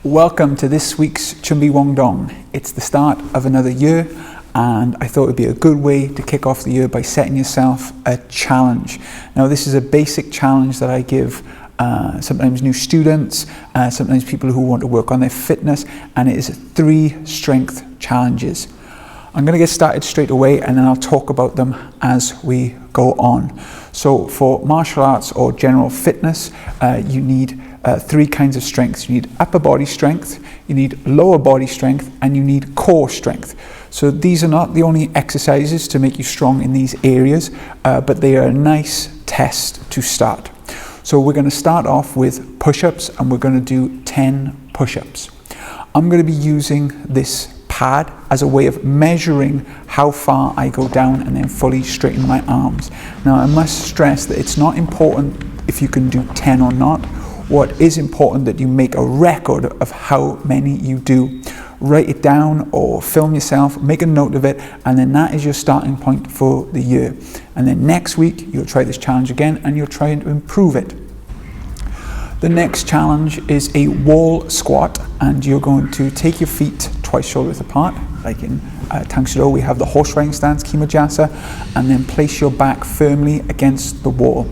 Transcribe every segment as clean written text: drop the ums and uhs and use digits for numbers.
Welcome to this week's Chumbi Wong Dong. It's the start of another year, and I thought it would be a good way to kick off the year by setting yourself a challenge. Now, this is a basic challenge that I give sometimes new students, sometimes people who want to work on their fitness, and it is 3 strength challenges. I'm going to get started straight away, and then I'll talk about them as we go on. So for martial arts or general fitness, you need 3 kinds of strengths. You need upper body strength, you need lower body strength, and you need core strength. So these are not the only exercises to make you strong in these areas, but they are a nice test to start. So we're going to start off with push-ups, and we're going to do 10 push-ups. I'm going to be using this pad as a way of measuring how far I go down and then fully straighten my arms. Now, I must stress that it's not important if you can do 10 or not. What is important that you make a record of how many you do. Write it down or film yourself, make a note of it, and then that is your starting point for the year. And then next week you'll try this challenge again and you'll try to improve it. The next challenge is a wall squat, and you're going to take your feet twice shoulder width apart, like in Tang Soo Do we have the horse riding stance, Kimajasa, and then place your back firmly against the wall.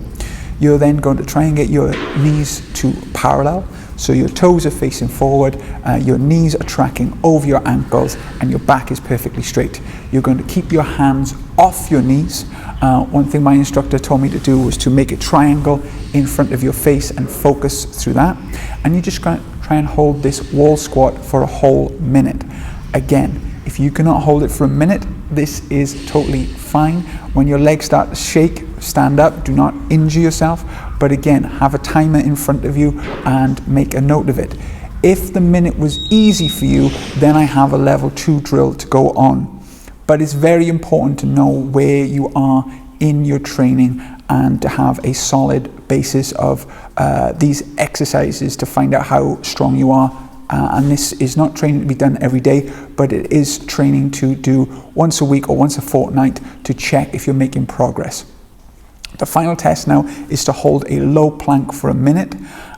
You're then going to try and get your knees to parallel, so your toes are facing forward, your knees are tracking over your ankles, and your back is perfectly straight. You're going to keep your hands off your knees. One thing my instructor told me to do was to make a triangle in front of your face and focus through that. And you just try and hold this wall squat for a whole minute. Again, if you cannot hold it for a minute, this is totally fine. When your legs start to shake, stand up, do not injure yourself. But again, have a timer in front of you and make a note of it. If the minute was easy for you, then I have a level 2 drill to go on. But it's very important to know where you are in your training and to have a solid basis of these exercises to find out how strong you are. And this is not training to be done every day, but it is training to do once a week or once a fortnight to check if you're making progress. The final test now is to hold a low plank for a minute.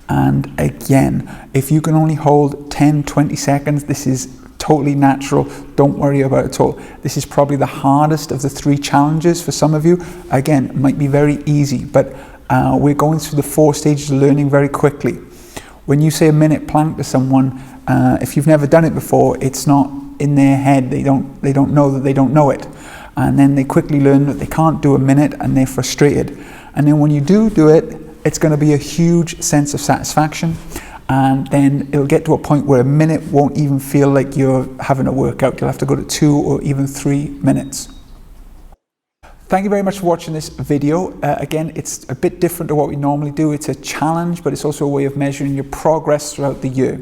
And again, if you can only hold 10-20 seconds, this is totally natural. Don't worry about it at all. This is probably the hardest of the 3 challenges for some of you. Again, it might be very easy, but we're going through the 4 stages of learning very quickly. When you say a minute plank to someone, if you've never done it before, it's not in their head. They don't know that they don't know it. And then they quickly learn that they can't do a minute and they're frustrated. And then when you do it, it's going to be a huge sense of satisfaction. And then it'll get to a point where a minute won't even feel like you're having a workout. You'll have to go to 2 or even 3 minutes. Thank you very much for watching this video. Again, it's a bit different to what we normally do. It's a challenge, but it's also a way of measuring your progress throughout the year.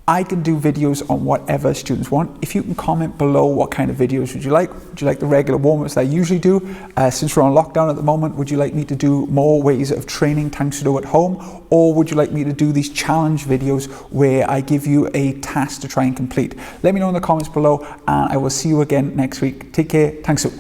I can do videos on whatever students want. If you can comment below what kind of videos would you like? Would you like the regular warm-ups that I usually do? Since we're on lockdown at the moment, would you like me to do more ways of training Tang Soo Do at home? Or would you like me to do these challenge videos where I give you a task to try and complete? Let me know in the comments below, and I will see you again next week. Take care. Tang Soo.